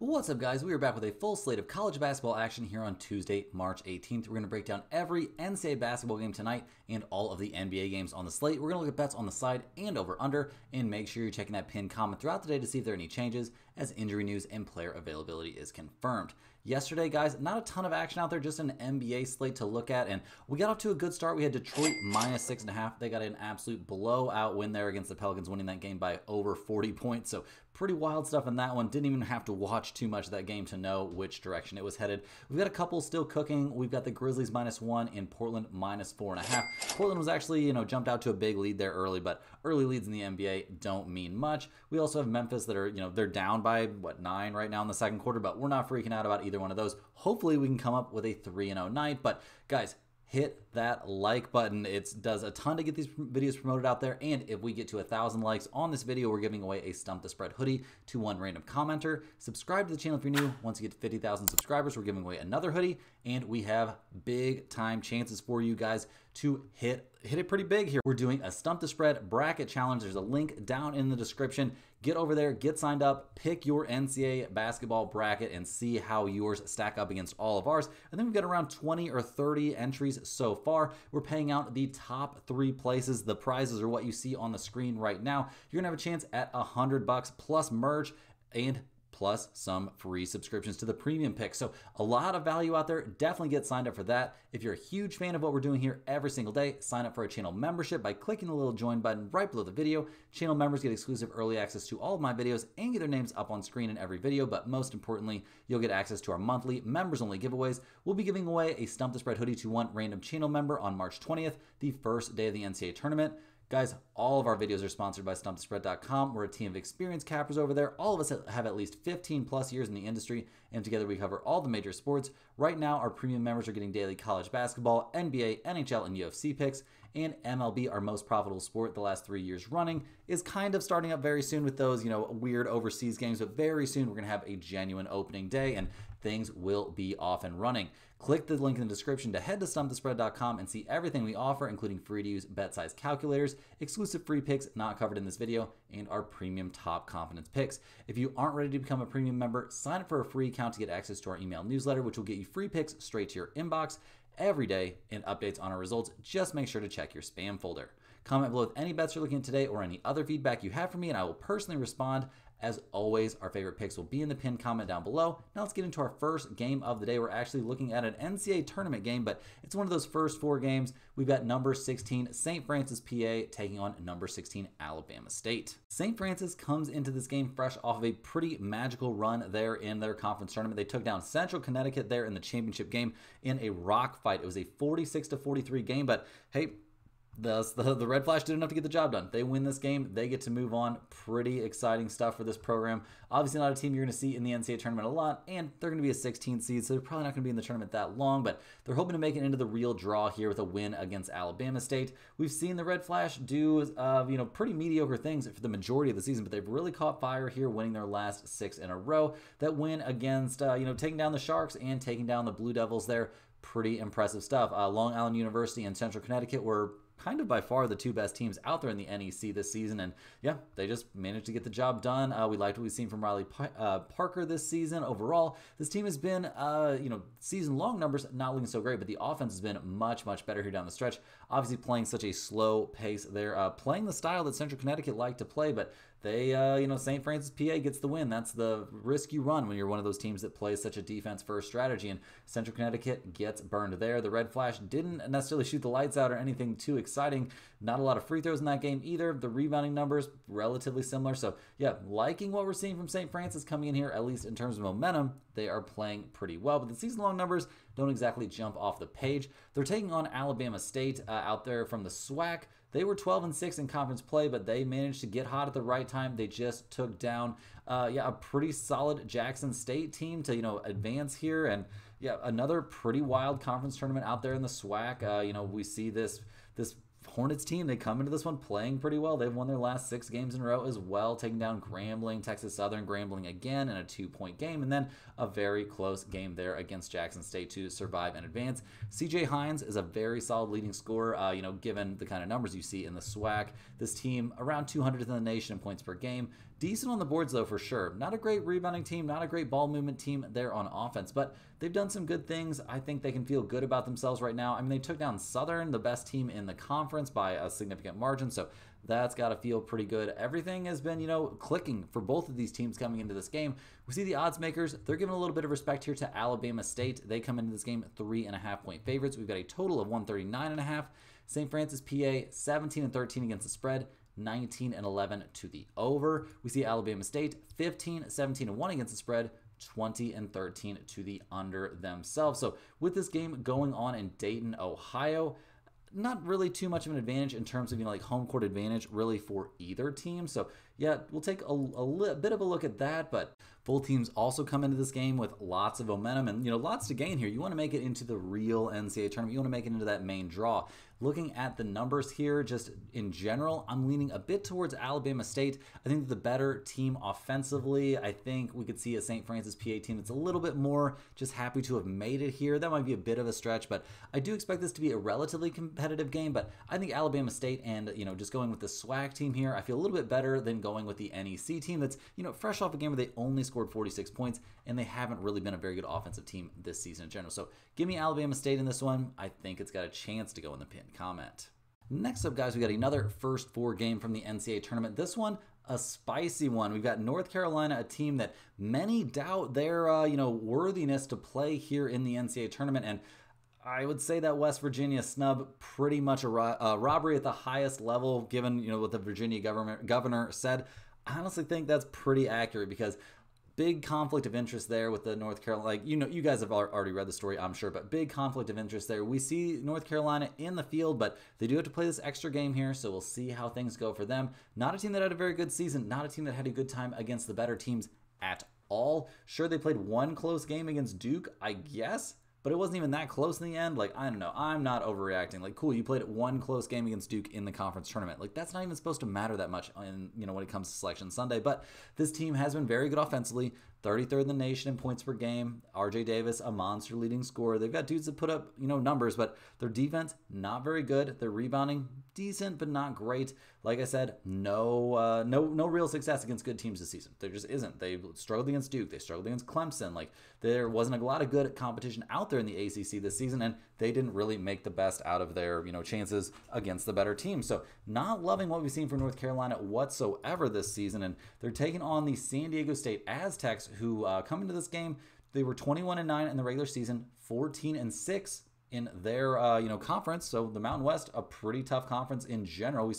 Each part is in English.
What's up, guys? We are back with a full slate of college basketball action here on Tuesday, March 18th. We're going to break down every NCAA basketball game tonight and all of the NBA games on the slate. We're going to look at bets on the side and over-under, and make sure you're checking that pinned comment throughout the day to see if there are any changes as injury news and player availability is confirmed. Yesterday, guys, not a ton of action out there, just an NBA slate to look at, and we got off to a good start. We had Detroit minus 6.5. They got an absolute blowout win there against the Pelicans, winning that game by over 40 points, so pretty wild stuff in that one. Didn't even have to watch too much of that game to know which direction it was headed. We've got a couple still cooking. We've got the Grizzlies -1 and Portland -4.5. Portland was actually, jumped out to a big lead there early, but early leads in the NBA don't mean much. We also have Memphis that are, they're down by, 9 right now in the second quarter, but we're not freaking out about either one of those. Hopefully we can come up with a 3-0 night, but guys, hit that like button. It does a ton to get these videos promoted out there, and if we get to 1,000 likes on this video, we're giving away a Stump the Spread hoodie to one random commenter. Subscribe to the channel if you're new. Once you get to 50,000 subscribers, we're giving away another hoodie, and we have big time chances for you guys to hit it pretty big here. We're doing a Stump the Spread bracket challenge. There's a link down in the description. Get over there, get signed up, pick your NCAA basketball bracket, and see how yours stack up against all of ours. And then we've got around 20 or 30 entries so far. We're paying out the top 3 places. The prizes are what you see on the screen right now. You're gonna have a chance at $100 plus merch and plus some free subscriptions to the premium pick. So a lot of value out there. Definitely get signed up for that. If you're a huge fan of what we're doing here every single day, sign up for a channel membership by clicking the little join button right below the video. Channel members get exclusive early access to all of my videos and get their names up on screen in every video, but most importantly, you'll get access to our monthly members only giveaways. We'll be giving away a Stump the Spread hoodie to one random channel member on March 20th, the first day of the NCAA tournament. Guys, all of our videos are sponsored by StumpTheSpread.com. We're a team of experienced cappers over there. All of us have at least 15 plus years in the industry, and together we cover all the major sports. Right now, our premium members are getting daily college basketball, NBA, NHL, and UFC picks, and MLB, our most profitable sport the last 3 years running, is kind of starting up very soon with those, weird overseas games, but very soon we're going to have a genuine opening day, and things will be off and running. Click the link in the description to head to StumpTheSpread.com and see everything we offer, including free-to-use bet size calculators, exclusive free picks not covered in this video, and our premium top confidence picks. If you aren't ready to become a premium member, sign up for a free account to get access to our email newsletter, which will get you free picks straight to your inbox every day and updates on our results. Just make sure to check your spam folder. Comment below with any bets you're looking at today or any other feedback you have for me, and I will personally respond. As always, our favorite picks will be in the pinned comment down below. Now let's get into our first game of the day. We're actually looking at an NCAA tournament game, but it's one of those first 4 games. We've got number 16, St. Francis, PA, taking on number 16, Alabama State. St. Francis comes into this game fresh off of a pretty magical run there in their conference tournament. They took down Central Connecticut there in the championship game in a rock fight. It was a 46-43 game, but hey, the Red Flash did enough to get the job done. They win this game. They get to move on. Pretty exciting stuff for this program. Obviously not a team you're going to see in the NCAA tournament a lot, and they're going to be a 16th seed, so they're probably not going to be in the tournament that long, but they're hoping to make it into the real draw here with a win against Alabama State. We've seen the Red Flash do pretty mediocre things for the majority of the season, but they've really caught fire here, winning their last 6 in a row. That win against, taking down the Sharks and taking down the Blue Devils there, pretty impressive stuff. Long Island University and Central Connecticut were kind of by far the 2 best teams out there in the NEC this season, and yeah, they just managed to get the job done. We liked what we've seen from Riley Parker this season. Overall, this team has been, season-long numbers not looking so great, but the offense has been much, much better here down the stretch. Obviously playing such a slow pace. They're playing the style that Central Connecticut like to play, but they, St. Francis, PA gets the win. That's the risk you run when you're one of those teams that plays such a defense-first strategy, and Central Connecticut gets burned there. The Red Flash didn't necessarily shoot the lights out or anything too exciting. Not a lot of free throws in that game either. The rebounding numbers, relatively similar. So, yeah, liking what we're seeing from St. Francis coming in here, at least in terms of momentum. They are playing pretty well, but the season-long numbers don't exactly jump off the page. They're taking on Alabama State out there from the SWAC. They were 12-6 in conference play, but they managed to get hot at the right time. They just took down, a pretty solid Jackson State team to, advance here. And yeah, another pretty wild conference tournament out there in the SWAC. We see this Hornets team, they come into this one playing pretty well. They've won their last 6 games in a row as well, taking down Grambling, Texas Southern, Grambling again in a 2-point game, and then a very close game there against Jackson State to survive and advance. CJ Hines is a very solid leading scorer, given the kind of numbers you see in the SWAC. This team around 200th in the nation in points per game. Decent on the boards, though, for sure. Not a great rebounding team, not a great ball movement team there on offense, but they've done some good things. I think they can feel good about themselves right now. I mean, they took down Southern, the best team in the conference, by a significant margin, so that's got to feel pretty good. Everything has been, clicking for both of these teams coming into this game. We see the odds makers, they're giving a little bit of respect here to Alabama State. They come into this game 3.5-point favorites. We've got a total of 139.5. St. Francis, PA, 17-13 against the spread. 19-11 to the over. We see Alabama State 15-17-1 against the spread, 20-13 to the under themselves. So with this game going on in Dayton, Ohio, not really too much of an advantage in terms of like home court advantage really for either team. So yeah, we'll take a bit of a look at that, but both teams also come into this game with lots of momentum and lots to gain here. You want to make it into the real NCAA tournament. You want to make it into that main draw. Looking at the numbers here, just in general, I'm leaning a bit towards Alabama State. I think the better team offensively. I think we could see a St. Francis PA team that's a little bit more just happy to have made it here. That might be a bit of a stretch, but I do expect this to be a relatively competitive game. But I think Alabama State and, just going with the SWAC team here, I feel a little bit better than going with the NEC team that's, fresh off a game where they only scored 46 points and they haven't really been a very good offensive team this season in general. So give me Alabama State in this one. I think it's got a chance to go in the pin comment. Next up, guys, we got another first four game from the NCAA tournament. This one, a spicy one. We've got North Carolina, a team that many doubt their worthiness to play here in the NCAA tournament, and I would say that West Virginia snub pretty much a robbery at the highest level, given what the Virginia governor said. I honestly think that's pretty accurate because big conflict of interest there with the North Carolina, you guys have already read the story, I'm sure, but big conflict of interest there. We see North Carolina in the field, but they do have to play this extra game here, so we'll see how things go for them. Not a team that had a very good season, not a team that had a good time against the better teams at all. Sure, they played one close game against Duke, I guess, but it wasn't even that close in the end. I don't know. I'm not overreacting. Cool, you played one close game against Duke in the conference tournament. That's not even supposed to matter that much when it comes to Selection Sunday. But this team has been very good offensively. 33rd in the nation in points per game. RJ Davis, a monster leading scorer. They've got dudes that put up, numbers, but their defense, not very good. Their rebounding, decent, but not great. Like I said, no real success against good teams this season. There just isn't. They struggled against Duke. They struggled against Clemson. There wasn't a lot of good competition out there in the ACC this season, and they didn't really make the best out of their, chances against the better team. So not loving what we've seen from North Carolina whatsoever this season, and they're taking on the San Diego State Aztecs, who come into this game, they were 21-9 in the regular season, 14-6 in their conference. So the Mountain West, a pretty tough conference in general. We've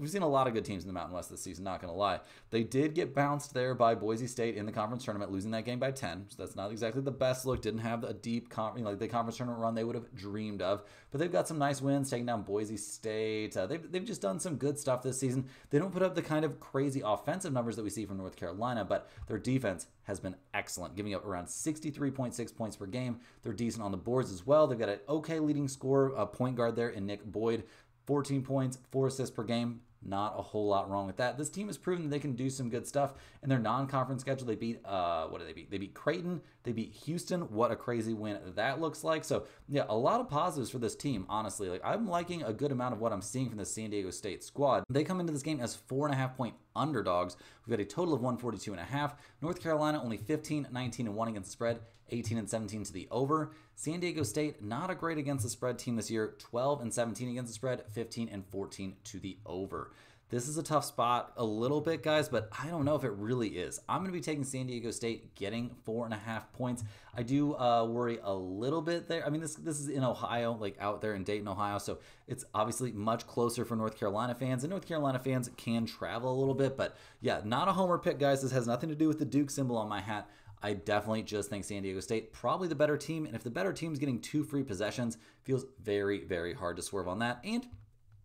seen a lot of good teams in the Mountain West this season, not gonna lie. They did get bounced there by Boise State in the conference tournament, losing that game by 10. So that's not exactly the best look. Didn't have a deep the conference tournament run they would have dreamed of. But they've got some nice wins, taking down Boise State. They've just done some good stuff this season. They don't put up the kind of crazy offensive numbers that we see from North Carolina, but their defense has been excellent, giving up around 63.6 points per game. They're decent on the boards as well. They've got an okay leading scorer, a point guard there in Nick Boyd, 14 points, 4 assists per game. Not a whole lot wrong with that. This team has proven that they can do some good stuff. In their non-conference schedule, they beat, what did they beat? They beat Creighton. They beat Houston. What a crazy win that looks like. So, yeah, a lot of positives for this team, honestly. I'm liking a good amount of what I'm seeing from the San Diego State squad. They come into this game as 4.5-point underdogs. We've got a total of 142.5. North Carolina only 15-19-1 against the spread, 18-17 to the over. San Diego State, not a great against the spread team this year, 12-17 against the spread, 15-14 to the over. This is a tough spot a little bit, guys, but I don't know if it really is. I'm going to be taking San Diego State getting 4.5 points. I do worry a little bit there. I mean, this is in Ohio, out there in Dayton, Ohio, so it's obviously much closer for North Carolina fans, and North Carolina fans can travel a little bit, but yeah, not a homer pick, guys. This has nothing to do with the Duke symbol on my hat. I definitely just think San Diego State, probably the better team, and if the better team's getting 2 free possessions, feels very, very hard to swerve on that. And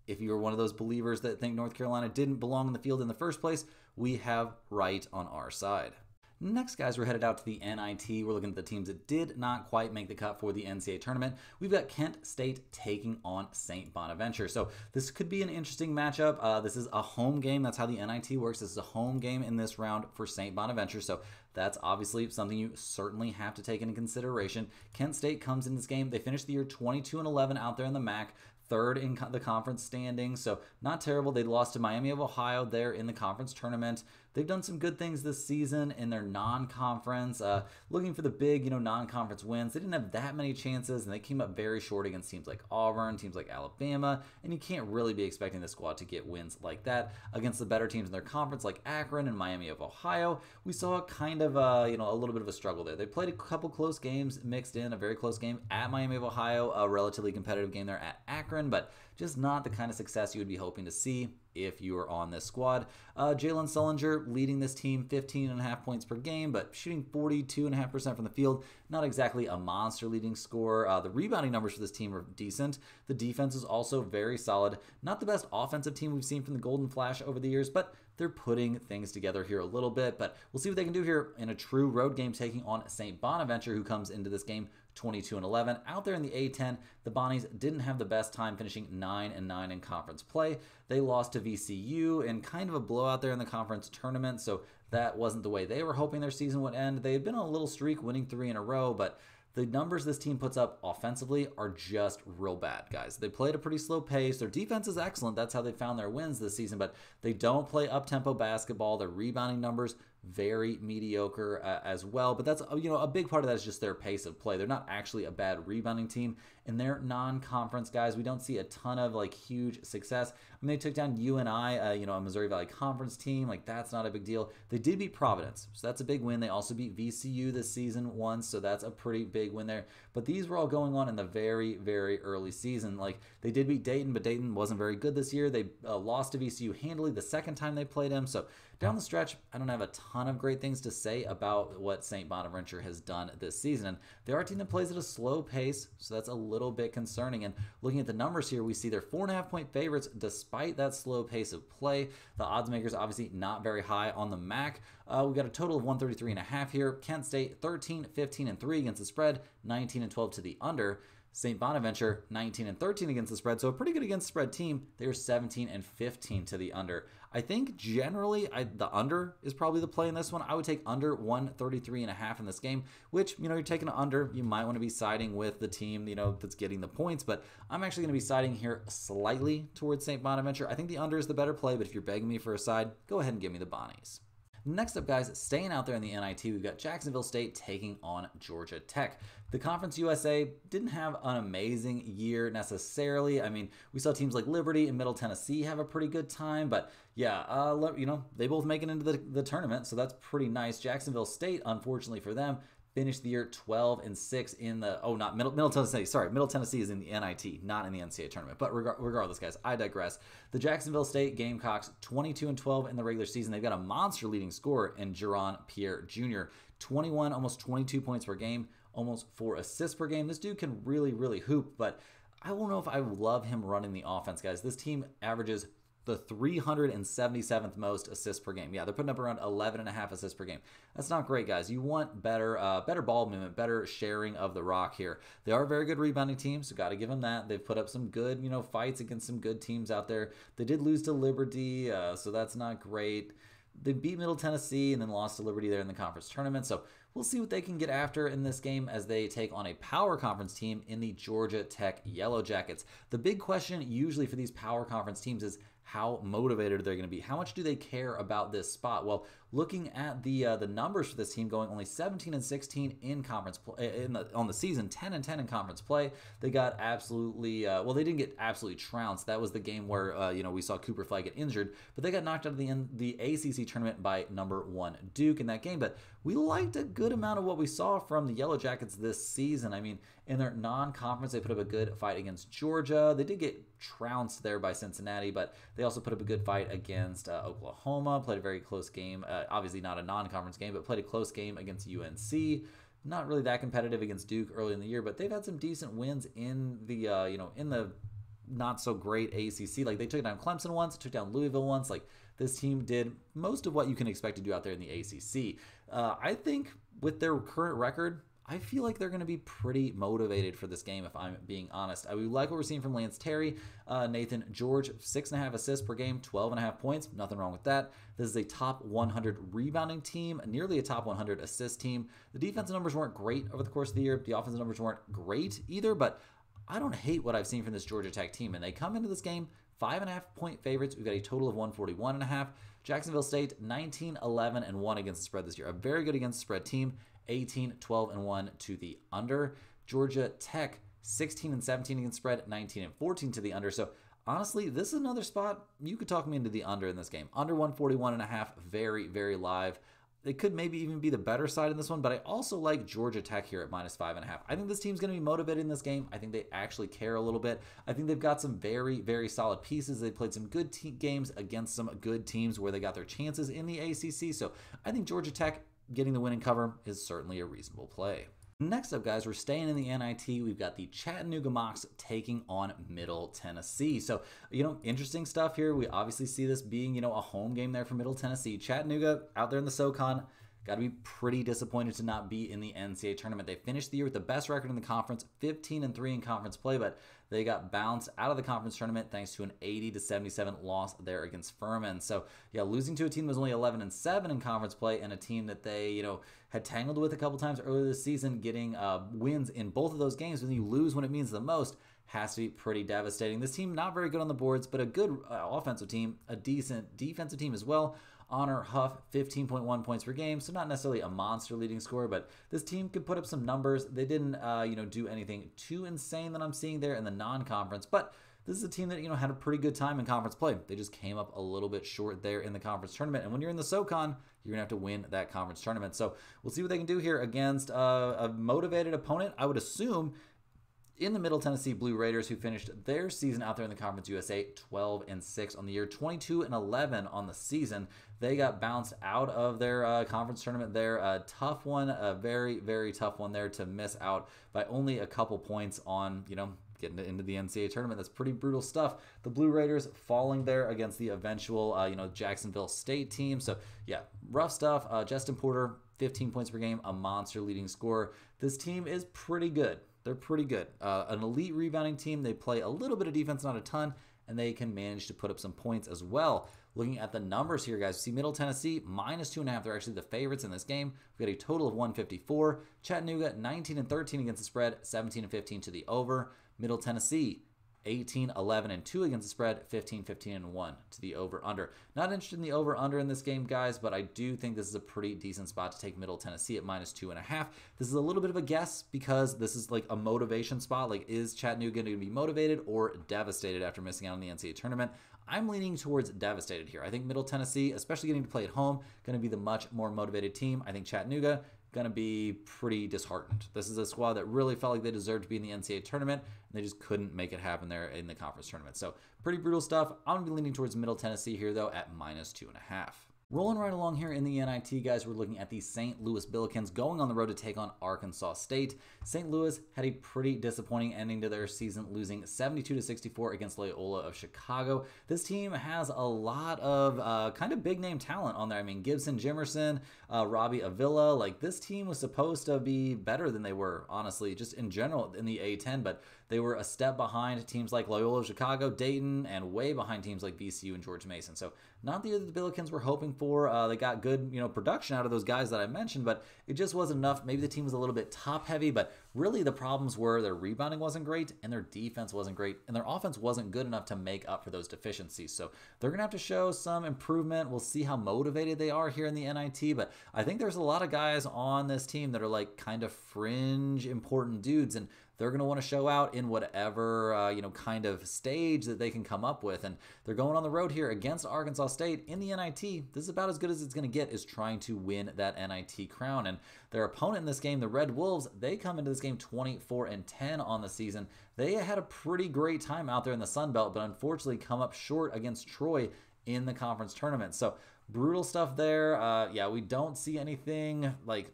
if you're one of those believers that think North Carolina didn't belong in the field in the first place, we have right on our side. Next, guys, we're headed out to the NIT. We're looking at the teams that did not quite make the cut for the NCAA tournament. We've got Kent State taking on St. Bonaventure. So this could be an interesting matchup. This is a home game. That's how the NIT works. This is a home game in this round for St. Bonaventure. So that's obviously something you certainly have to take into consideration. Kent State comes in this game. They finished the year 22-11 out there in the MAC. Third in the conference standings, so not terrible. They lost to Miami of Ohio there in the conference tournament. they've done some good things this season in their non-conference, looking for the big, non-conference wins. They didn't have that many chances, and they came up very short against teams like Auburn, teams like Alabama, and you can't really be expecting the squad to get wins like that against the better teams in their conference like Akron and Miami of Ohio. We saw kind of a little bit of a struggle there. They played a couple close games mixed in, a very close game at Miami of Ohio, a relatively competitive game there at Akron, but just not the kind of success you would be hoping to see if you were on this squad. Jalen Sullinger leading this team, 15.5 points per game, but shooting 42.5% from the field. Not exactly a monster leading scorer. The rebounding numbers for this team are decent. The defense is also very solid. Not the best offensive team we've seen from the Golden Flash over the years, but they're putting things together here a little bit. But we'll see what they can do here in a true road game, taking on St. Bonaventure, who comes into this game 22-11. Out there in the A10, the Bonnies didn't have the best time, finishing 9-9 in conference play. They lost to VCU in kind of a blowout there in the conference tournament, so that wasn't the way they were hoping their season would end. They had been on a little streak, winning 3 in a row, but the numbers this team puts up offensively are just real bad, guys. They played a pretty slow pace. Their defense is excellent. That's how they found their wins this season, but they don't play up-tempo basketball. Their rebounding numbers very mediocre as well, but that's a big part of that is just their pace of play. They're not actually a bad rebounding team. In their non-conference, guys, we don't see a ton of huge success. I mean, they took down UNI, a Missouri Valley Conference team. That's not a big deal. They did beat Providence, so that's a big win. They also beat VCU this season once, so that's a pretty big win there. But these were all going on in the very, very early season. They did beat Dayton, but Dayton wasn't very good this year. They lost to VCU handily the second time they played them. So down the stretch, I don't have a ton of great things to say about what St. Bonaventure has done this season. And they are a team that plays at a slow pace, so that's a little bit concerning. And looking at the numbers here, we see they're 4.5-point favorites despite that slow pace of play. The odds makers obviously not very high on the MAC. We've got a total of 133.5 here. Kent State 13-15-3 against the spread, 19-12 to the under. St. Bonaventure 19-13 against the spread, so a pretty good against the spread team. They are 17-15 to the under. I think generally the under is probably the play in this one. I would take under 133.5 in this game, which, you're taking an under. You might want to be siding with the team, that's getting the points, but I'm actually going to be siding here slightly towards St. Bonaventure. I think the under is the better play, but if you're begging me for a side, go ahead and give me the Bonnies. Next up, guys, staying out there in the NIT, we've got Jacksonville State taking on Georgia Tech. The Conference USA didn't have an amazing year necessarily. I mean, we saw teams like Liberty and Middle Tennessee have a pretty good time, but yeah, they both make it into the tournament, so that's pretty nice. Jacksonville State, unfortunately for them, finished the year 12-6 in the Middle Tennessee. Sorry, Middle Tennessee is in the NIT, not in the NCAA tournament. But regardless, guys, I digress. The Jacksonville State Gamecocks 22-12 in the regular season. They've got a monster leading scorer in Jaron Pierre Jr. 21, almost 22 points per game, almost 4 assists per game. This dude can really, really hoop, but I don't know if I love him running the offense, guys. This team averages the 377th most assists per game. Yeah, they're putting up around 11.5 assists per game. That's not great, guys. You want better ball movement, better sharing of the rock here. They are a very good rebounding team, so got to give them that. They've put up some good, fights against some good teams out there. They did lose to Liberty, so that's not great. They beat Middle Tennessee and then lost to Liberty there in the conference tournament. So we'll see what they can get after in this game as they take on a power conference team in the Georgia Tech Yellow Jackets. The big question usually for these power conference teams is how motivated they're going to be. How much do they care about this spot? Well, looking at the numbers for this team, going only 17-16 in conference play on the season, 10-10 in conference play. They got absolutely they didn't get absolutely trounced. That was the game where we saw Cooper Flag get injured, but they got knocked out of the ACC tournament by number 1 Duke in that game. But we liked a good amount of what we saw from the Yellow Jackets this season. I mean, in their non-conference, they put up a good fight against Georgia. They did get trounced there by Cincinnati, but they also put up a good fight against Oklahoma, played a very close game. Obviously not a non-conference game, but played a close game against UNC. Not really that competitive against Duke early in the year, but they've had some decent wins in the in the not so great ACC. They took down Clemson once, took down Louisville once. This team did most of what you can expect to do out there in the ACC. I think with their current record, I feel like they're going to be pretty motivated for this game, if I'm being honest. We like what we're seeing from Lance Terry. Nathan George, 6.5 assists per game, 12.5 points. Nothing wrong with that. This is a top 100 rebounding team, nearly a top 100 assist team. The defensive numbers weren't great over the course of the year. The offensive numbers weren't great either, but I don't hate what I've seen from this Georgia Tech team, and they come into this game 5.5-point favorites. We've got a total of 141.5. Jacksonville State 19-11-1 against the spread this year. A very good against the spread team. 18-12-1 to the under. Georgia Tech 16-17 against spread. 19-14 to the under. So honestly, this is another spot you could talk me into the under in this game. Under 141.5. Very, very live. It could maybe even be the better side in this one, but I also like Georgia Tech here at -5.5. I think this team's going to be motivated in this game. I think they actually care a little bit. I think they've got some very, very solid pieces. They played some good games against some good teams where they got their chances in the ACC. So I think Georgia Tech getting the winning cover is certainly a reasonable play. Next up, guys, we're staying in the NIT. We've got the Chattanooga Mocs taking on Middle Tennessee. So, interesting stuff here. We obviously see this being, a home game there for Middle Tennessee. Chattanooga out there in the SoCon. Got to be pretty disappointed to not be in the NCAA tournament. They finished the year with the best record in the conference, 15-3 in conference play, but they got bounced out of the conference tournament thanks to an 80-77 loss there against Furman. So, yeah, losing to a team that was only 11-7 in conference play and a team that they, had tangled with a couple times earlier this season, getting wins in both of those games when you lose when it means the most has to be pretty devastating. This team not very good on the boards, but a good offensive team, a decent defensive team as well. Honor Huff, 15.1 points per game, so not necessarily a monster leading scorer, but this team could put up some numbers. They didn't, do anything too insane that I'm seeing there in the non-conference, but this is a team that, had a pretty good time in conference play. They just came up a little bit short there in the conference tournament, and when you're in the SoCon, you're going to have to win that conference tournament. So we'll see what they can do here against a motivated opponent. I would assume in the Middle Tennessee Blue Raiders, who finished their season out there in the Conference USA 12-6 on the year, 22-11 on the season. They got bounced out of their conference tournament there. A tough one, a very, very tough one there to miss out by only a couple points on, getting into the NCAA tournament. That's pretty brutal stuff. The Blue Raiders falling there against the eventual, Jacksonville State team. So, yeah, rough stuff. Justin Porter, 15 points per game, a monster leading scorer. This team is pretty good. They're pretty good. An elite rebounding team. They play a little bit of defense, not a ton, and they can manage to put up some points as well. Looking at the numbers here, guys, see Middle Tennessee, -2.5. They're actually the favorites in this game. We've got a total of 154. Chattanooga, 19-13 against the spread, 17-15 to the over. Middle Tennessee, 18-11-2 against the spread, 15-15-1 to the over-under. Not interested in the over-under in this game, guys, but I do think this is a pretty decent spot to take Middle Tennessee at -2.5. This is a little bit of a guess because this is like a motivation spot. Like, is Chattanooga going to be motivated or devastated after missing out on the NCAA tournament? I'm leaning towards devastated here. I think Middle Tennessee, especially getting to play at home, going to be the much more motivated team. I think Chattanooga going to be pretty disheartened. This is a squad that really felt like they deserved to be in the NCAA tournament, and they just couldn't make it happen there in the conference tournament. So pretty brutal stuff. I'm going to be leaning towards Middle Tennessee here, though, at -2.5. Rolling right along here in the NIT, guys, we're looking at the St. Louis Billikens going on the road to take on Arkansas State. St. Louis had a pretty disappointing ending to their season, losing 72-64 against Loyola of Chicago. This team has a lot of kind of big-name talent on there. I mean, Gibson Jimerson, Robbie Avila. Like, this team was supposed to be better than they were, honestly, just in general in the A10, but they were a step behind teams like Loyola of Chicago, Dayton, and way behind teams like VCU and George Mason. So not the year that the Billikens were hoping for. They got good, production out of those guys that I mentioned, but it just wasn't enough. Maybe the team was a little bit top-heavy, but really the problems were their rebounding wasn't great, and their defense wasn't great, and their offense wasn't good enough to make up for those deficiencies. So they're going to have to show some improvement. We'll see how motivated they are here in the NIT, but I think there's a lot of guys on this team that are like kind of fringe important dudes, and they're going to want to show out in whatever, kind of stage that they can come up with. And they're going on the road here against Arkansas State in the NIT. This is about as good as it's going to get, is trying to win that NIT crown. And their opponent in this game, the Red Wolves, they come into this game 24-10 on the season. They had a pretty great time out there in the Sun Belt, but unfortunately come up short against Troy in the conference tournament. So brutal stuff there. Yeah, we don't see anything like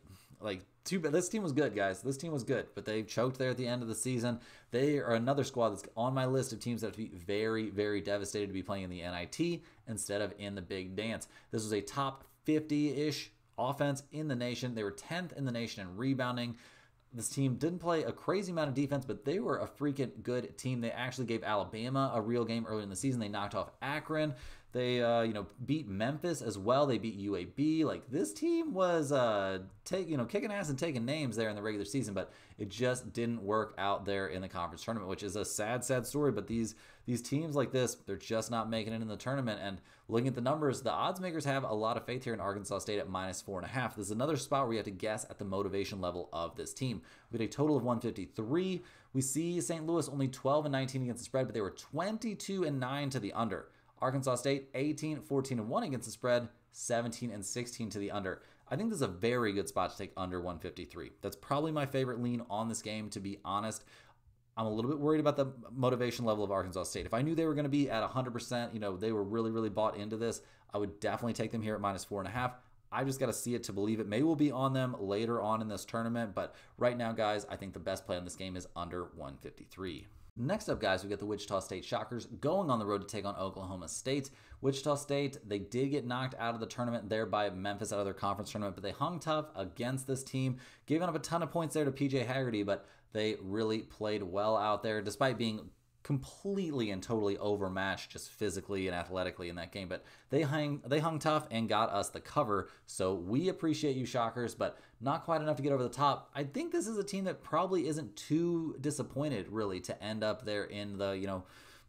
too bad. This team was good, guys. This team was good, but they choked there at the end of the season. They are another squad that's on my list of teams that have to be very, very devastated to be playing in the NIT instead of in the big dance. This was a top 50-ish offense in the nation. They were 10th in the nation in rebounding. This team didn't play a crazy amount of defense, but they were a freaking good team. They actually gave Alabama a real game early in the season. They knocked off Akron. They, beat Memphis as well. They beat UAB. Like, this team was, kicking ass and taking names there in the regular season, but it just didn't work out there in the conference tournament, which is a sad, sad story. But these teams like this, they're just not making it in the tournament. And looking at the numbers, the odds makers have a lot of faith here in Arkansas State at -4.5. This is another spot where you have to guess at the motivation level of this team. We had a total of 153. We see St. Louis only 12-19 against the spread, but they were 22-9 to the under. Arkansas State 18-14-1 against the spread, 17-16 to the under. I think this is a very good spot to take under 153. That's probably my favorite lean on this game, to be honest. I'm a little bit worried about the motivation level of Arkansas State. If I knew they were going to be at 100%, they were really, really bought into this, I would definitely take them here at -4.5. I just got to see it to believe it. Maybe we'll be on them later on in this tournament, but right now, guys, I think the best play on this game is under 153. Next up, guys, we got the Wichita State Shockers going on the road to take on Oklahoma State. Wichita State, they did get knocked out of the tournament there by Memphis out of their conference tournament, but they hung tough against this team, giving up a ton of points there to PJ Haggerty, but they really played well out there despite being completely and totally overmatched just physically and athletically in that game. But they hung tough and got us the cover. So we appreciate you, Shockers, but not quite enough to get over the top. I think this is a team that probably isn't too disappointed really to end up there in the,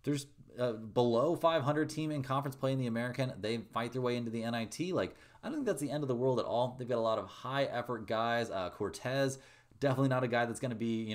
there's a below 500 team in conference play in the American. They fight their way into the NIT. Like, I don't think that's the end of the world at all. They've got a lot of high effort guys. Cortez, definitely not a guy that's going to be,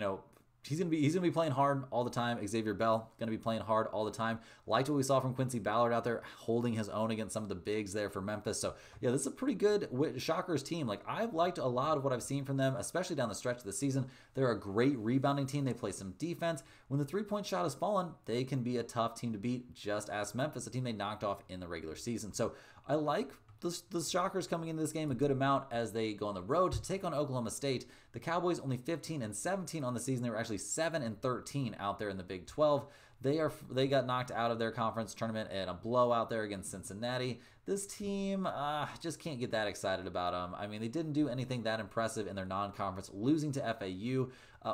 he's gonna be playing hard all the time. Xavier Bell gonna be playing hard all the time. Liked what we saw from Quincy Ballard out there holding his own against some of the bigs there for Memphis. So yeah, this is a pretty good Shockers team. Like, I've liked a lot of what I've seen from them, especially down the stretch of the season. They're a great rebounding team. They play some defense. When the three-point shot has fallen, they can be a tough team to beat. Just as Memphis, a team they knocked off in the regular season. So I like the Shockers coming into this game a good amount as they go on the road to take on Oklahoma State. The Cowboys only 15-17 on the season. They were actually 7-13 out there in the Big 12. They got knocked out of their conference tournament in a blowout there against Cincinnati. This team just can't get that excited about them. I mean, they didn't do anything that impressive in their non-conference, losing to FAU,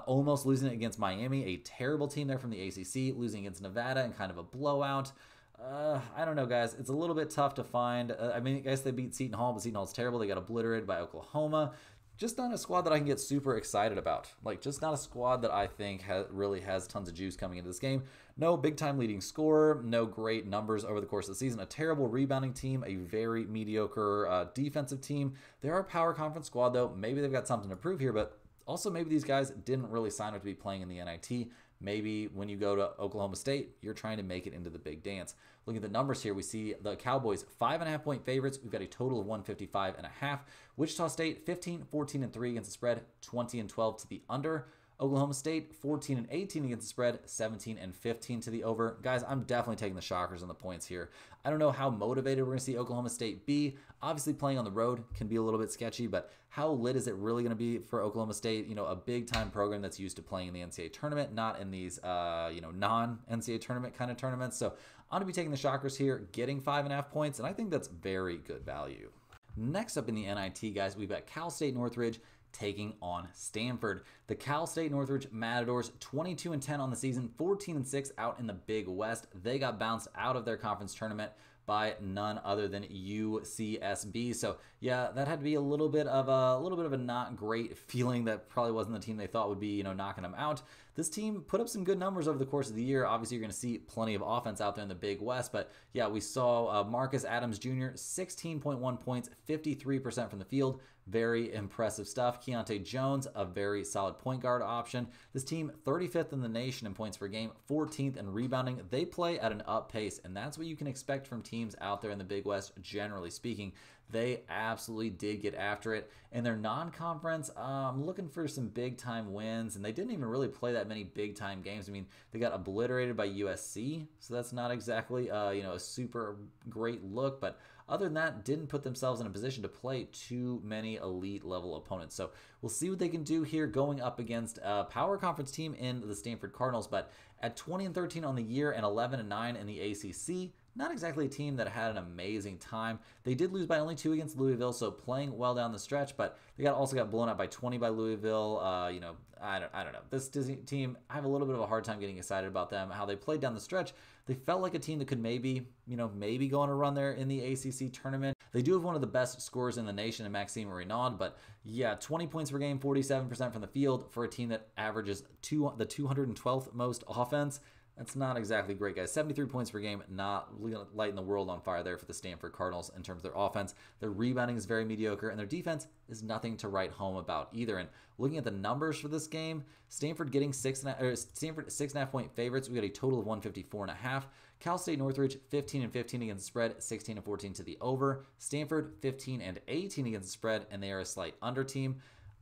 almost losing it against Miami, a terrible team there from the ACC, losing against Nevada in kind of a blowout. I don't know, guys. It's a little bit tough to find. I guess they beat Seton Hall, but Seton Hall's terrible. They got obliterated by Oklahoma. Just not a squad that I can get super excited about. Like, just not a squad that I think really has tons of juice coming into this game. No big-time leading scorer, no great numbers over the course of the season. A terrible rebounding team, a very mediocre defensive team. They're a power conference squad, though. Maybe they've got something to prove here, but also maybe these guys didn't really sign up to be playing in the NIT. Maybe when you go to Oklahoma State, you're trying to make it into the big dance. Looking at the numbers here, we see the Cowboys 5.5-point favorites. We've got a total of 155.5. Wichita State 15-14-3 against the spread, 20-12 to the under. Oklahoma State 14-18 against the spread, 17-15 to the over. Guys, I'm definitely taking the Shockers on the points here. I don't know how motivated we're going to see Oklahoma State be. Obviously, playing on the road can be a little bit sketchy, but how lit is it really going to be for Oklahoma State? A big-time program that's used to playing in the NCAA tournament, not in these, non-NCAA tournament kind of tournaments. So I'm going to be taking the Shockers here, getting 5.5 points, and I think that's very good value. Next up in the NIT, guys, we've got Cal State Northridge taking on Stanford. The Cal State Northridge Matadors 22-10 on the season, 14-6 out in the Big West. They got bounced out of their conference tournament by none other than UCSB. So yeah, that had to be a little bit of a not great feeling. That probably wasn't the team they thought would be, knocking them out. This team put up some good numbers over the course of the year. Obviously, you're going to see plenty of offense out there in the Big West, but yeah, we saw Marcus Adams Jr., 16.1 points, 53% from the field. Very impressive stuff. Keontae Jones, a very solid point guard option. This team, 35th in the nation in points per game, 14th in rebounding. They play at an up pace, and that's what you can expect from teams out there in the Big West, generally speaking. They absolutely did get after it. In their non-conference, I'm looking for some big-time wins, and they didn't even really play that many big-time games. I mean, they got obliterated by USC, so that's not exactly, a super great look, but other than that, didn't put themselves in a position to play too many elite-level opponents. So we'll see what they can do here going up against a power conference team in the Stanford Cardinals, but at 20-13 on the year and 11-9 in the ACC, not exactly a team that had an amazing time. They did lose by only 2 against Louisville, so playing well down the stretch, but they also got blown out by 20 by Louisville. I don't know. This Disney team, I have a little bit of a hard time getting excited about them. How they played down the stretch, they felt like a team that could maybe go on a run there in the ACC tournament. They do have one of the best scorers in the nation in Maxime Renaud, but yeah, 20 points per game, 47% from the field for a team that averages the 212th most offense. That's not exactly great, guys. 73 points per game, not lighting the world on fire there for the Stanford Cardinals in terms of their offense. Their rebounding is very mediocre, and their defense is nothing to write home about either. And looking at the numbers for this game, Stanford getting 6.5 point favorites. We got a total of 154.5. Cal State Northridge 15-15 against the spread, 16-14 to the over. Stanford 15-18 against the spread, and they are a slight under team.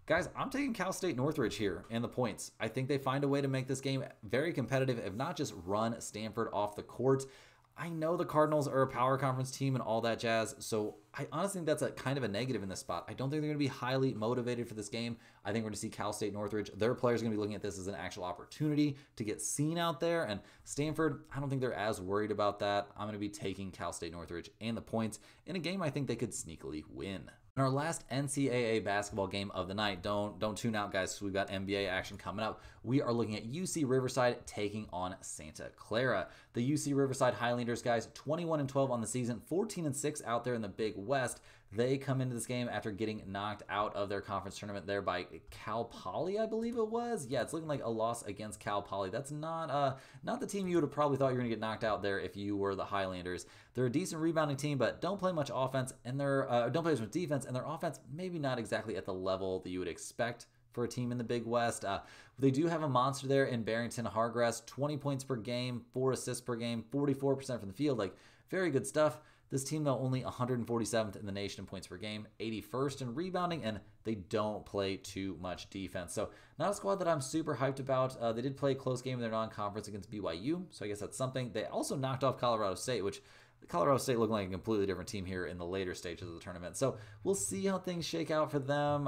Guys, I'm taking Cal State Northridge here and the points. I think they find a way to make this game very competitive, if not just run Stanford off the court. I know the Cardinals are a power conference team and all that jazz, so I honestly think that's a kind of a negative in this spot. I don't think they're going to be highly motivated for this game. I think we're going to see Cal State Northridge. Their players are going to be looking at this as an actual opportunity to get seen out there, and Stanford, I don't think they're as worried about that. I'm going to be taking Cal State Northridge and the points in a game I think they could sneakily win. In our last NCAA basketball game of the night, don't tune out, guys, because we've got NBA action coming up. We are looking at UC Riverside taking on Santa Clara. The UC Riverside Highlanders, guys, 21-12 on the season, 14-6 out there in the Big West. They come into this game after getting knocked out of their conference tournament there by Cal Poly, I believe it was. Yeah, it's looking like a loss against Cal Poly. That's not the team you would have probably thought you were going to get knocked out there if you were the Highlanders. They're a decent rebounding team, but don't play much offense, and don't play much defense, and their offense maybe not exactly at the level that you would expect for a team in the Big West. They do have a monster there in Barrington Hargress, 20 points per game, 4 assists per game, 44% from the field. Like, very good stuff. This team, though, only 147th in the nation in points per game, 81st in rebounding, and they don't play too much defense. So not a squad that I'm super hyped about. They did play a close game in their non-conference against BYU, so I guess that's something. They also knocked off Colorado State, which Colorado State looked like a completely different team here in the later stages of the tournament. So we'll see how things shake out for them.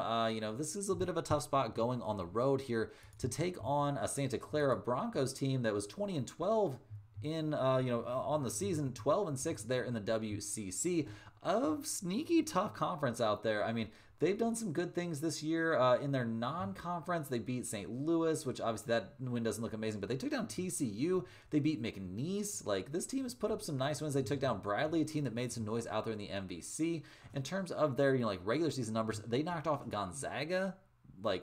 This is a bit of a tough spot going on the road here to take on a Santa Clara Broncos team that was 20-12 on the season, 12-6 there in the WCC. A sneaky tough conference out there. I mean, they've done some good things this year. In their non-conference, they beat St. Louis, which obviously that win doesn't look amazing, but they took down TCU. They beat McNeese. Like, this team has put up some nice wins. They took down Bradley, a team that made some noise out there in the MVC. In terms of their, regular season numbers, they knocked off Gonzaga,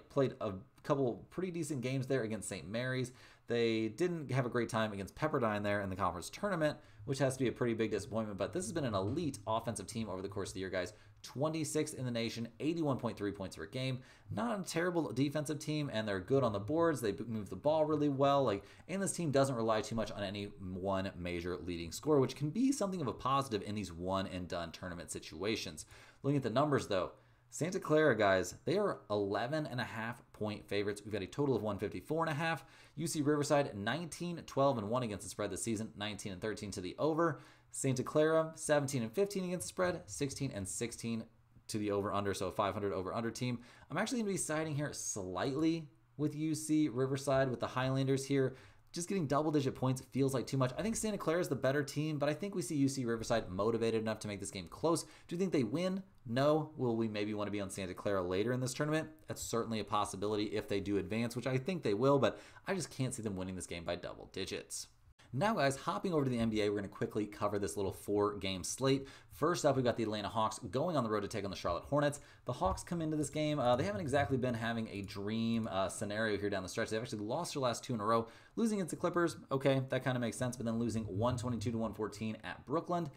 played a couple pretty decent games there against St. Mary's. They didn't have a great time against Pepperdine there in the conference tournament, which has to be a pretty big disappointment, but this has been an elite offensive team over the course of the year, guys. 26th in the nation, 81.3 points per game. Not a terrible defensive team, and they're good on the boards. They move the ball really well, and this team doesn't rely too much on any one major leading scorer, which can be something of a positive in these one-and-done tournament situations. Looking at the numbers, though, Santa Clara, guys, they are 11.5 point favorites. We've got a total of 154.5. UC Riverside, 19-12-1 against the spread this season, 19-13 to the over. Santa Clara, 17-15 against the spread, 16-16 to the over-under, so a 500 over-under team. I'm actually going to be siding here slightly with UC Riverside, with the Highlanders here. Just getting double-digit points feels like too much. I think Santa Clara is the better team, but I think we see UC Riverside motivated enough to make this game close. Do you think they win? No. Will we maybe want to be on Santa Clara later in this tournament? That's certainly a possibility if they do advance, which I think they will, but I just can't see them winning this game by double digits. Now, guys, hopping over to the NBA, we're going to quickly cover this little 4-game slate. First up, we've got the Atlanta Hawks going on the road to take on the Charlotte Hornets. The Hawks come into this game. They haven't exactly been having a dream scenario here down the stretch. They've actually lost their last 2 in a row. Losing against the Clippers, okay, that kind of makes sense, but then losing 122-114 at Brooklyn.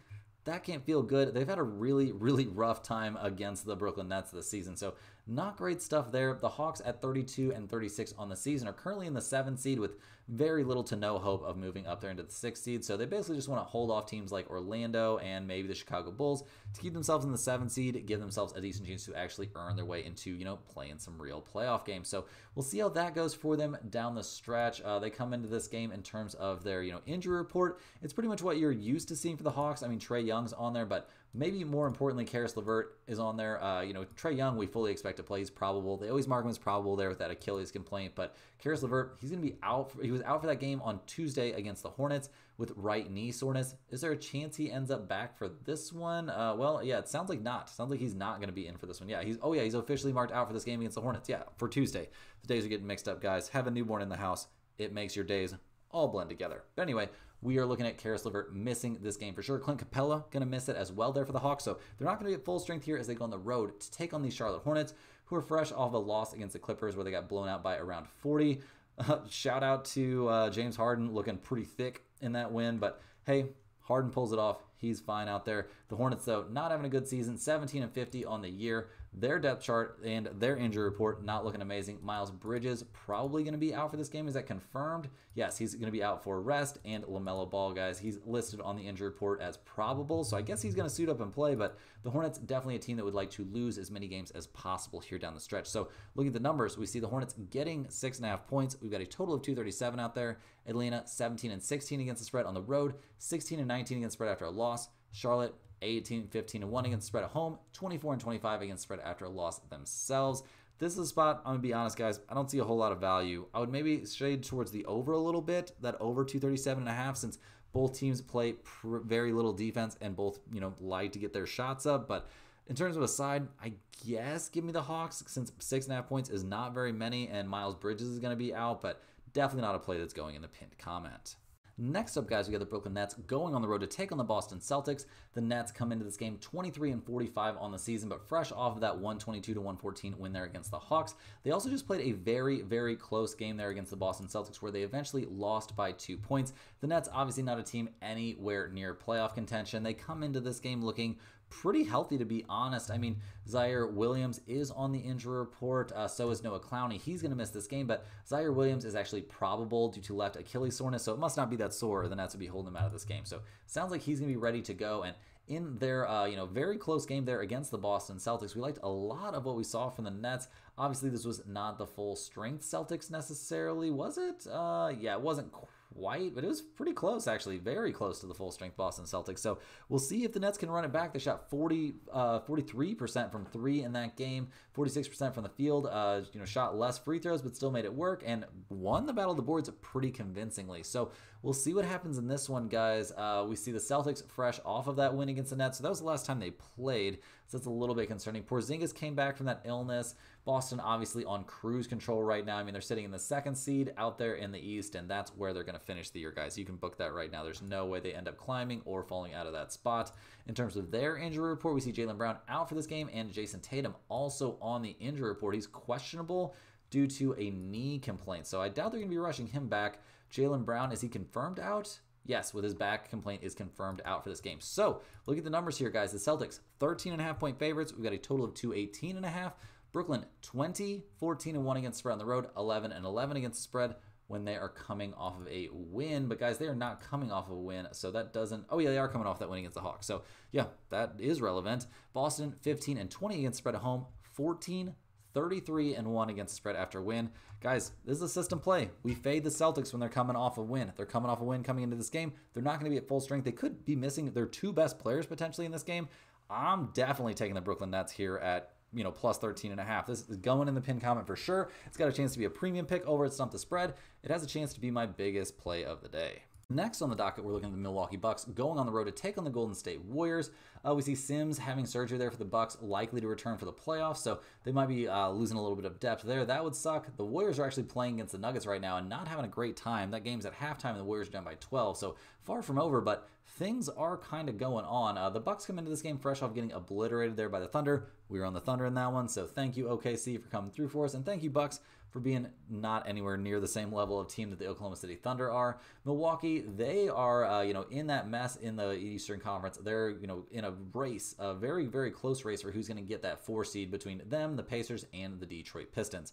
That can't feel good. They've had a really, really rough time against the Brooklyn Nets this season, so not great stuff there. The Hawks at 32-36 on the season are currently in the 7th seed with very little to no hope of moving up there into the 6th seed, so they basically just want to hold off teams like Orlando and maybe the Chicago Bulls to keep themselves in the 7th seed, give themselves a decent chance to actually earn their way into, playing some real playoff games. So we'll see how that goes for them down the stretch. They come into this game in terms of their, injury report. It's pretty much what you're used to seeing for the Hawks. I mean, Trae Young's on there, but maybe more importantly, Karis LeVert is on there. Trae Young, we fully expect to play. He's probable. They always mark him as probable there with that Achilles complaint. But Karis LeVert, he's going to be out. He was out for that game on Tuesday against the Hornets with right knee soreness. Is there a chance he ends up back for this one? Well, yeah, it sounds like not. Sounds like he's not going to be in for this one. Yeah, he's officially marked out for this game against the Hornets. Yeah, for Tuesday. The days are getting mixed up, guys. Have a newborn in the house. It makes your days all blend together. But anyway, we are looking at Karis LeVert missing this game for sure. Clint Capella going to miss it as well there for the Hawks. So they're not going to get full strength here as they go on the road to take on these Charlotte Hornets, who are fresh off a loss against the Clippers where they got blown out by around 40. Shout out to James Harden looking pretty thick in that win. But hey, Harden pulls it off. He's fine out there. The Hornets, though, not having a good season, 17-50 on the year. Their depth chart and their injury report not looking amazing. Miles Bridges probably going to be out for this game. Is that confirmed? Yes, he's going to be out for rest. And LaMelo Ball, guys, he's listed on the injury report as probable. So I guess he's going to suit up and play. But the Hornets, definitely a team that would like to lose as many games as possible here down the stretch. So looking at the numbers, we see the Hornets getting 6.5 points. We've got a total of 237 out there. Atlanta, 17-16 against the spread on the road, 16-19 against the spread after a loss. Charlotte, 18-15-1 against the spread at home, 24-25 against the spread after a loss themselves. This is a spot, I'm going to be honest, guys, I don't see a whole lot of value. I would maybe shade towards the over a little bit, that over 237.5, since both teams play very little defense and both, like to get their shots up. But in terms of a side, I guess give me the Hawks, since 6.5 points is not very many and Miles Bridges is going to be out, but definitely not a play that's going in the pinned comment. Next up, guys, we got the Brooklyn Nets going on the road to take on the Boston Celtics. The Nets come into this game 23-45 on the season, but fresh off of that 122-114 win there against the Hawks. They also just played a very, very close game there against the Boston Celtics where they eventually lost by 2 points. The Nets, obviously not a team anywhere near playoff contention. They come into this game looking pretty healthy, to be honest. I mean, Zaire Williams is on the injury report. So is Noah Clowney. He's going to miss this game, but Zaire Williams is actually probable due to left Achilles soreness, so it must not be that sore, or the Nets would be holding him out of this game. So sounds like he's going to be ready to go. And in their very close game there against the Boston Celtics, we liked a lot of what we saw from the Nets. Obviously, this was not the full strength Celtics necessarily, was it? Yeah, it wasn't quite, but it was pretty close, actually, very close to the full strength Boston Celtics. So we'll see if the Nets can run it back. They shot 43% from three in that game, 46% from the field, shot less free throws, but still made it work and won the battle of the boards pretty convincingly. So we'll see what happens in this one, guys. We see the Celtics fresh off of that win against the Nets. So that was the last time they played. So that's a little bit concerning. Porzingis came back from that illness. Boston obviously on cruise control right now. I mean, they're sitting in the 2nd seed out there in the East, and that's where they're going to finish the year, guys. You can book that right now. There's no way they end up climbing or falling out of that spot. In terms of their injury report, we see Jaylen Brown out for this game, and Jason Tatum also on the injury report. He's questionable due to a knee complaint, so I doubt they're going to be rushing him back. Jaylen Brown, is he confirmed out? Yes, with his back complaint is confirmed out for this game. So look at the numbers here, guys. The Celtics, 13.5 point favorites. We've got a total of 218.5. Brooklyn, 20-14-1 against the spread on the road, 11-11 against the spread when they are coming off of a win. But guys, they are not coming off of a win, so that doesn't... Oh yeah, they are coming off that win against the Hawks. So yeah, that is relevant. Boston, 15-20 against the spread at home, 33-1 against the spread after a win. Guys, this is a system play. We fade the Celtics when they're coming off a win. They're coming off a win coming into this game. They're not going to be at full strength. They could be missing their 2 best players potentially in this game. I'm definitely taking the Brooklyn Nets here at plus 13.5. This is going in the pin comment for sure. It's got a chance to be a premium pick over at Stump the Spread. It has a chance to be my biggest play of the day. Next on the docket, we're looking at the Milwaukee Bucks going on the road to take on the Golden State Warriors. We see Sims having surgery there for the Bucks, likely to return for the playoffs, so they might be losing a little bit of depth there. That would suck. The Warriors are actually playing against the Nuggets right now and not having a great time. That game's at halftime and the Warriors are down by 12, so far from over, but things are kind of going on. The Bucks come into this game fresh off getting obliterated there by the Thunder. We were on the Thunder in that one, so thank you OKC for coming through for us, and thank you Bucks for being not anywhere near the same level of team that the Oklahoma City Thunder are. Milwaukee, they are, in that mess in the Eastern Conference. They're, in a race, a very, very close race for who's going to get that 4 seed between them, the Pacers, and the Detroit Pistons.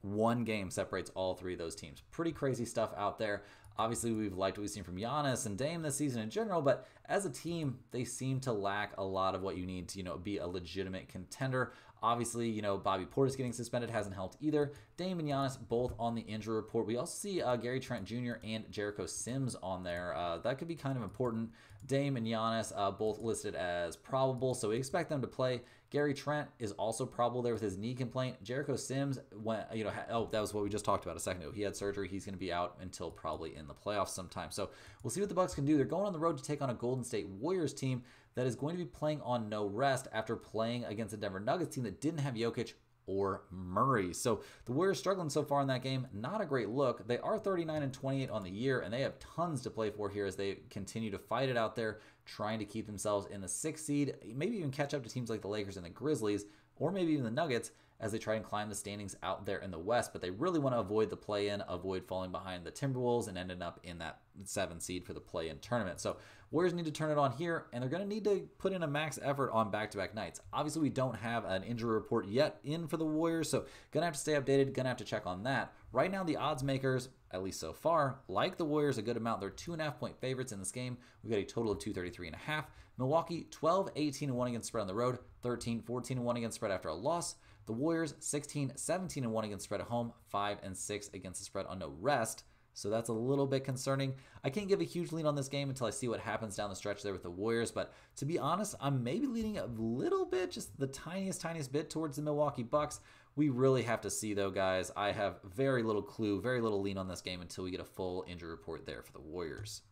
1 game separates all 3 of those teams. Pretty crazy stuff out there. Obviously, we've liked what we've seen from Giannis and Dame this season in general, but as a team, they seem to lack a lot of what you need to, be a legitimate contender. Obviously, you know, Bobby Portis getting suspended hasn't helped either. Dame and Giannis both on the injury report. We also see Gary Trent Jr. and Jericho Sims on there. That could be kind of important. Dame and Giannis both listed as probable, so we expect them to play. Gary Trent is also probable there with his knee complaint. Jericho Sims went, you know, that was what we just talked about a second ago. He had surgery. He's going to be out until probably in the playoffs sometime. So we'll see what the Bucks can do. They're going on the road to take on a Golden State Warriors team that is going to be playing on no rest after playing against the Denver Nuggets team that didn't have Jokic or Murray. So the Warriors struggling so far in that game. Not a great look. They are 39-28 on the year, and they have tons to play for here as they continue to fight it out there, trying to keep themselves in the 6th seed, maybe even catch up to teams like the Lakers and the Grizzlies, or maybe even the Nuggets as they try and climb the standings out there in the West. But they really want to avoid the play-in, avoid falling behind the Timberwolves, and ending up in that 7th seed for the play-in tournament. So Warriors need to turn it on here, and they're going to need to put in a max effort on back-to-back nights. Obviously, we don't have an injury report yet in for the Warriors, so going to have to stay updated, going to have to check on that. Right now, the odds makers, at least so far, like the Warriors a good amount. They're 2.5-point favorites in this game. We've got a total of 233.5. Milwaukee, 12-18-1 against spread on the road, 13-14-1 against spread after a loss. The Warriors, 16-17-1 against spread at home, 5-6 against the spread on no rest. So that's a little bit concerning. I can't give a huge lean on this game until I see what happens down the stretch there with the Warriors, but to be honest, I'm maybe leaning a little bit, just the tiniest bit towards the Milwaukee Bucks. We really have to see though, guys. I have very little clue, very little lean on this game until we get a full injury report there for the Warriors.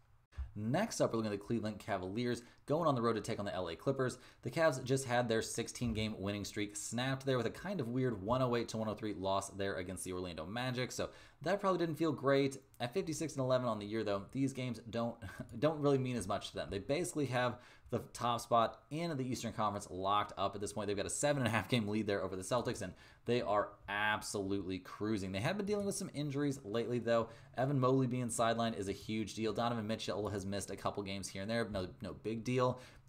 Next up, we're looking at the Cleveland Cavaliers going on the road to take on the LA Clippers. The Cavs just had their 16-game winning streak snapped there with a kind of weird 108-103 loss there against the Orlando Magic. So that probably didn't feel great. At 56-11 on the year, though, these games don't really mean as much to them. They basically have the top spot in the Eastern Conference locked up at this point. They've got a 7.5-game lead there over the Celtics, and they are absolutely cruising. They have been dealing with some injuries lately, though. Evan Mobley being sidelined is a huge deal. Donovan Mitchell has missed a couple games here and there. No big deal.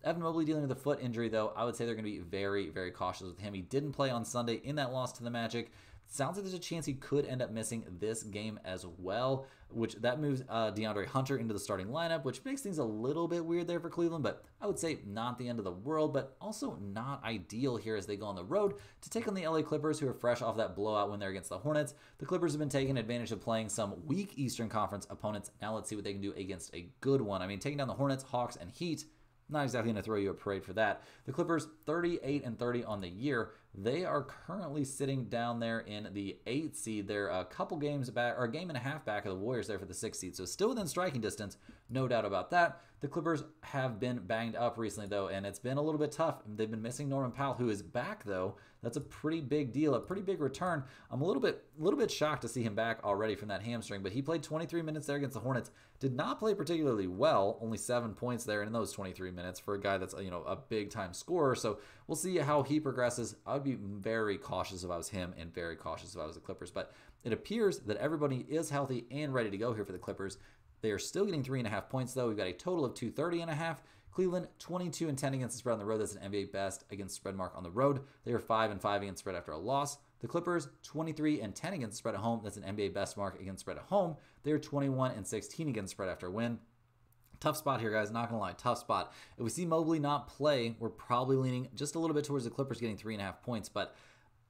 Evan Mobley dealing with a foot injury, though. I would say they're going to be very, very cautious with him. He didn't play on Sunday in that loss to the Magic. Sounds like there's a chance he could end up missing this game as well, which that moves DeAndre Hunter into the starting lineup, which makes things a little bit weird there for Cleveland, but I would say not the end of the world, but also not ideal here as they go on the road to take on the LA Clippers, who are fresh off that blowout win there against the Hornets. The Clippers have been taking advantage of playing some weak Eastern Conference opponents. Now let's see what they can do against a good one. I mean, taking down the Hornets, Hawks, and Heat, not exactly going to throw you a parade for that. The Clippers, 38-30 on the year. They are currently sitting down there in the 8th seed. They're a couple games back, or a game and a half back of the Warriors there for the 6th seed. So still within striking distance, no doubt about that. The Clippers have been banged up recently, though, and it's been a little bit tough. They've been missing Norman Powell, who is back, though. That's a pretty big deal, a pretty big return. I'm a little bit shocked to see him back already from that hamstring, but he played 23 minutes there against the Hornets. Did not play particularly well, only 7 points there in those 23 minutes for a guy that's, you know, a big-time scorer. So we'll see how he progresses. I would be very cautious if I was him and very cautious if I was the Clippers, but it appears that everybody is healthy and ready to go here for the Clippers. They are still getting 3.5 points, though. We've got a total of 230.5. Cleveland, 22-10 against the spread on the road. That's an NBA best against spread mark on the road. They are 5-5 against spread after a loss. The Clippers, 23-10 against the spread at home. That's an NBA best mark against spread at home. They are 21-16 against spread after a win. Tough spot here, guys. Not going to lie. Tough spot. If we see Mobley not play, we're probably leaning just a little bit towards the Clippers getting 3.5 points, but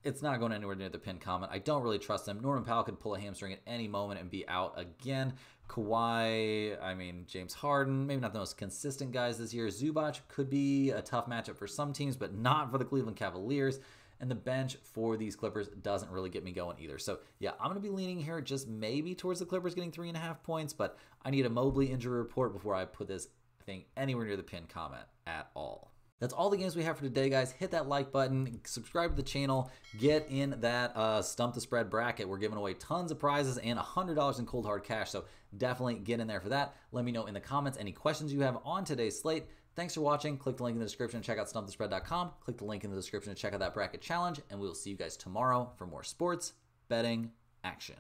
it's not going anywhere near the pinned comment. I don't really trust him. Norman Powell could pull a hamstring at any moment and be out again. Kawhi, I mean, James Harden, maybe not the most consistent guys this year. Zubac could be a tough matchup for some teams, but not for the Cleveland Cavaliers. And the bench for these Clippers doesn't really get me going either. So, yeah, I'm going to be leaning here just maybe towards the Clippers getting 3.5 points, but I need a Mobley injury report before I put this thing anywhere near the pinned comment at all. That's all the games we have for today, guys. Hit that like button, subscribe to the channel, get in that Stump the Spread bracket. We're giving away tons of prizes and $100 in cold hard cash, so definitely get in there for that. Let me know in the comments any questions you have on today's slate. Thanks for watching. Click the link in the description to check out stumpthespread.com. Click the link in the description to check out that bracket challenge, and we will see you guys tomorrow for more sports betting action.